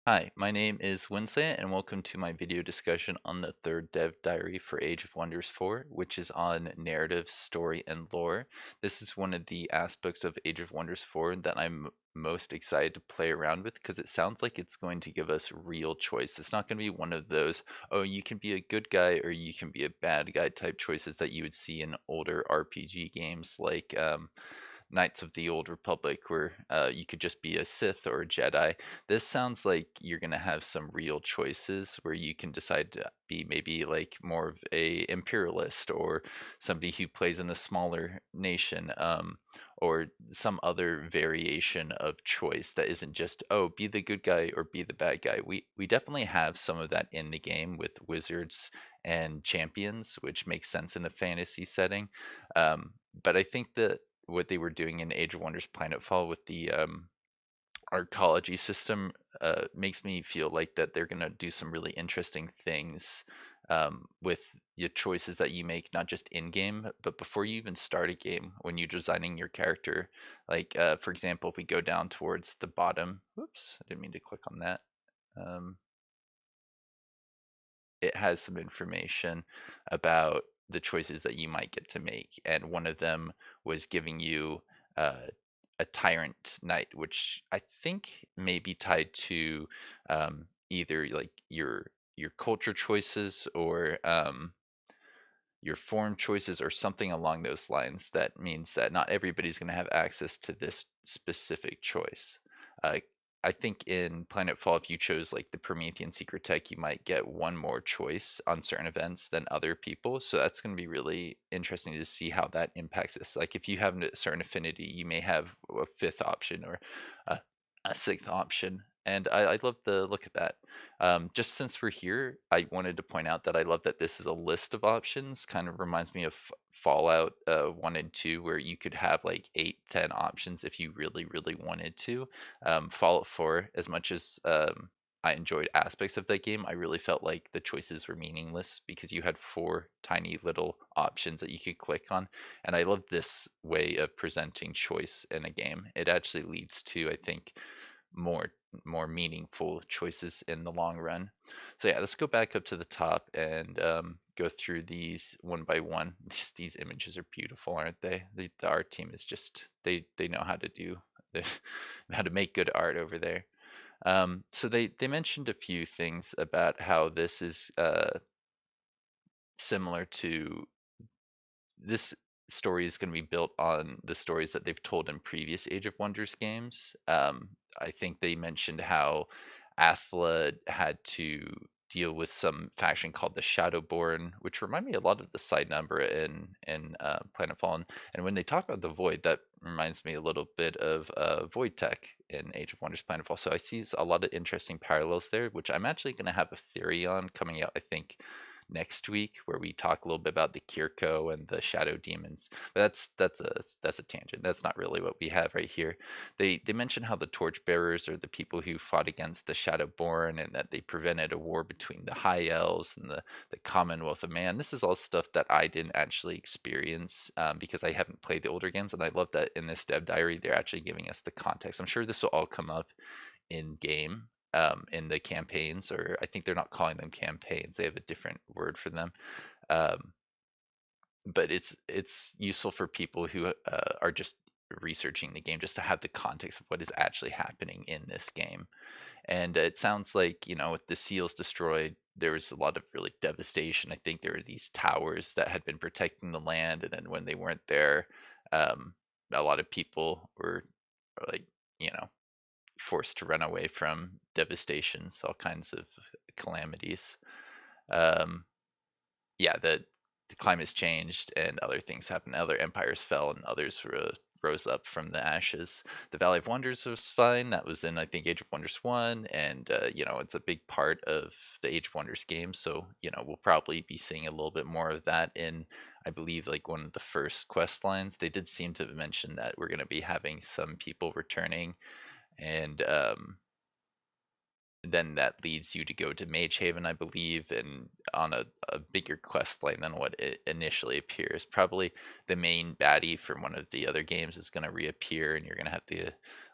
Hi, my name is Wednesday, and welcome to my video discussion on the third dev diary for Age of Wonders 4, which is on narrative, story, and lore. This is one of the aspects of Age of Wonders 4 that I'm most excited to play around with because it sounds like it's going to give us real choice. It's not going to be one of those, oh, you can be a good guy or you can be a bad guy type choices that you would see in older RPG games like Knights of the Old Republic, where you could just be a Sith or a Jedi. This sounds like you're gonna have some real choices where you can decide to be maybe like more of a imperialist or somebody who plays in a smaller nation, or some other variation of choice that isn't just oh be the good guy or be the bad guy. We definitely have some of that in the game with wizards and champions, which makes sense in a fantasy setting. But I think that what they were doing in Age of Wonders Planetfall with the arcology system makes me feel like that they're gonna do some really interesting things with your choices that you make, not just in game, but before you even start a game when you're designing your character. Like for example, if we go down towards the bottom, whoops, I didn't mean to click on that. Um, it has some information about the choices that you might get to make, and one of them was giving you uh, a tyrant knight, which I think may be tied to either like your culture choices or your form choices or something along those lines. That means that not everybody's going to have access to this specific choice. Uh, I think in Planetfall, if you chose like the Promethean secret tech, you might get one more choice on certain events than other people. So that's going to be really interesting to see how that impacts this. Like if you have a certain affinity, you may have a fifth option or a, a sixth option. And I love the look at that. Just since we're here, I wanted to point out that I love that this is a list of options. Kind of reminds me of Fallout 1 and 2, where you could have like 8, 10 options if you really, really wanted to. Fallout 4, as much as I enjoyed aspects of that game, I really felt like the choices were meaningless because you had four tiny little options that you could click on. And I love this way of presenting choice in a game. It actually leads to, I think, more more meaningful choices in the long run. So yeah, let's go back up to the top and go through these one by one. These images are beautiful, aren't they? The art team is just they know how to do how to make good art over there. So they mentioned a few things about how this is similar to this story is going to be built on the stories that they've told in previous Age of Wonders games. I think they mentioned how Athla had to deal with some faction called the Shadowborn, which remind me a lot of the side number in Planetfall. And when they talk about the Void, that reminds me a little bit of Void Tech in Age of Wonders Planetfall. So I see a lot of interesting parallels there, which I'm actually going to have a theory on coming out, I think, next week where we talk a little bit about the Kirko and the Shadow Demons. But that's a tangent. That's not really what we have right here. They mention how the Torchbearers are the people who fought against the Shadowborn and that they prevented a war between the High Elves and the Commonwealth of Man. This is all stuff that I didn't actually experience because I haven't played the older games, and I love that in this dev diary they're actually giving us the context. I'm sure this will all come up in game in the campaigns, or I think they're not calling them campaigns. They have a different word for them. Um, but it's useful for people who are just researching the game just to have the context of what is actually happening in this game. And it sounds like, with the seals destroyed, there was a lot of really devastation. I think there were these towers that had been protecting the land, and then when they weren't there, um, a lot of people were like, you know, forced to run away from devastations, all kinds of calamities. Um, yeah, the climate's changed and other things happened. Other empires fell and others rose up from the ashes. The Valley of Wonders was fine. That was in, I think, Age of Wonders 1. And, it's a big part of the Age of Wonders game. So, we'll probably be seeing a little bit more of that in, I believe, like one of the first quest lines. They did seem to mention that we're going to be having some people returning. And then that leads you to go to Mage Haven, I believe, and on a bigger quest line than what it initially appears. Probably the main baddie from one of the other games is going to reappear, and you're going to have to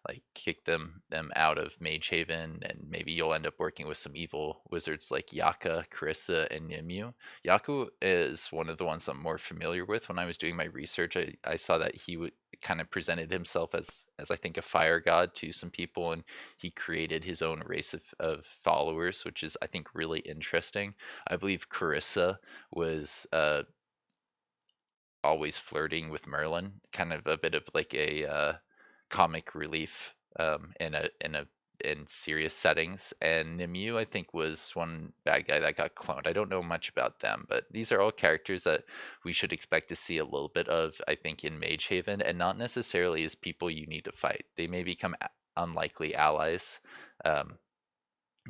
like kick them out of Mage Haven, and maybe you'll end up working with some evil wizards like Yaka, Karissa, and Nimue. Yaku is one of the ones I'm more familiar with. When I was doing my research, I saw that he would kind of presented himself as I think a fire god to some people, and he created his own race of followers, which is I think really interesting. I believe Carissa was always flirting with Merlin, kind of a bit of like a comic relief in serious settings. And Nimue, I think, was one bad guy that got cloned. I don't know much about them, but these are all characters that we should expect to see a little bit of, I think, in Mage Haven, and not necessarily as people you need to fight. They may become unlikely allies um,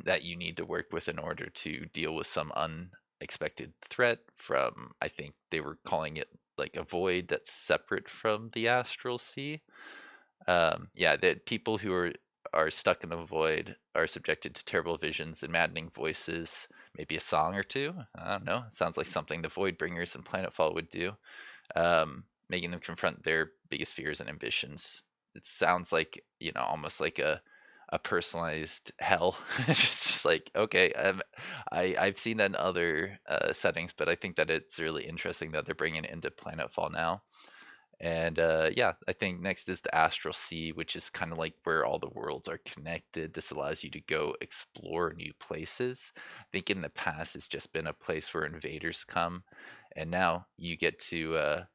that you need to work with in order to deal with some unexpected threat from, I think they were calling it like a void that's separate from the Astral Sea. Yeah, that people who are stuck in the void are subjected to terrible visions and maddening voices, maybe a song or two. I don't know. Sounds like something the Void Bringers in Planetfall would do, making them confront their biggest fears and ambitions. It sounds like, almost like a personalized hell. It's just like, okay, I've seen that in other settings, but I think that it's really interesting that they're bringing it into Planetfall now. And yeah, I think next is the Astral Sea, which is kind of like where all the worlds are connected. This allows you to go explore new places. I think in the past it's just been a place where invaders come, and now you get to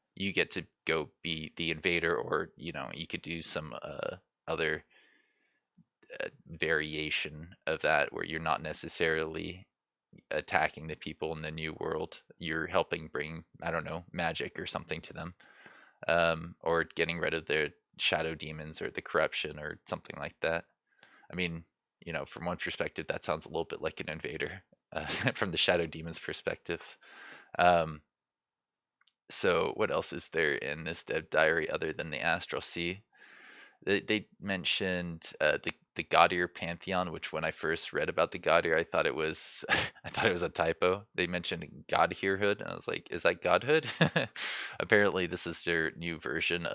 go be the invader, or you could do some other variation of that where you're not necessarily attacking the people in the new world. You're helping bring, I don't know, magic or something to them, or getting rid of their shadow demons or the corruption or something like that. I mean, from one perspective, that sounds a little bit like an invader, from the shadow demons perspective. Um, so, what else is there in this dev diary other than the Astral Sea? They mentioned the Godir Pantheon, which when I first read about the Godir, I thought it was I thought it was a typo. They mentioned Godirhood, and I was like, is that Godhood? Apparently, this is their new version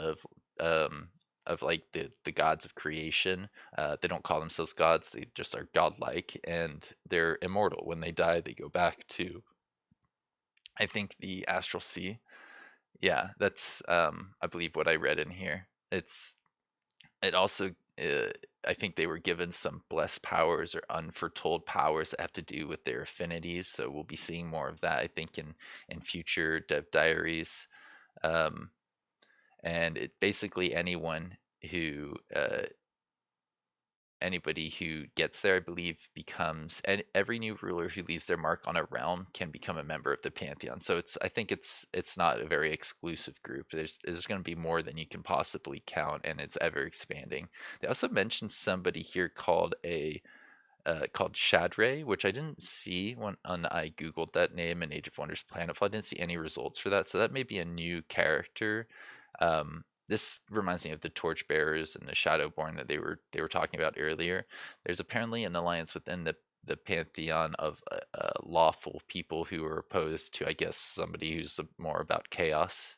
um, of like the gods of creation. They don't call themselves gods; they just are godlike, and they're immortal. When they die, they go back to, I think, the Astral Sea. Yeah, that's I believe what I read in here. It also, uh, I think they were given some blessed powers or unforetold powers that have to do with their affinities. So we'll be seeing more of that, I think, in future dev diaries. Um, and it basically who anybody who gets there, I believe, becomes, and every new ruler who leaves their mark on a realm can become a member of the Pantheon. So I think it's not a very exclusive group. There's going to be more than you can possibly count, and it's ever expanding. They also mentioned somebody here called Shadray, which I didn't see when I googled that name in Age of Wonders Planetfall. I didn't see any results for that, so that may be a new character. This reminds me of the Torchbearers and the Shadowborn that they were talking about earlier. There's apparently an alliance within the pantheon of lawful people who are opposed to, I guess, somebody who's more about chaos.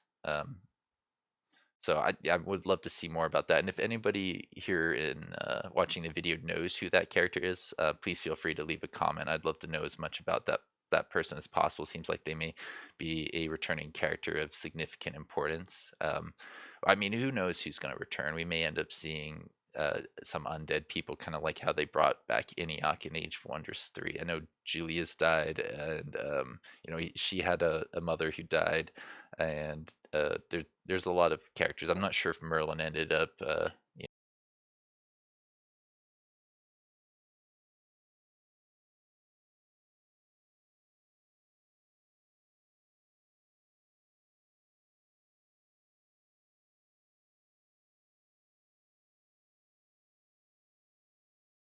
So I would love to see more about that. And if anybody here in watching the video knows who that character is, please feel free to leave a comment. I'd love to know as much about that person as possible. Seems like they may be a returning character of significant importance. I mean, who knows who's going to return? We may end up seeing some undead people, kind of like how they brought back Eniac in Age of Wonders 3. I know Julia's died, and she had a mother who died, and there's a lot of characters. I'm not sure if Merlin ended up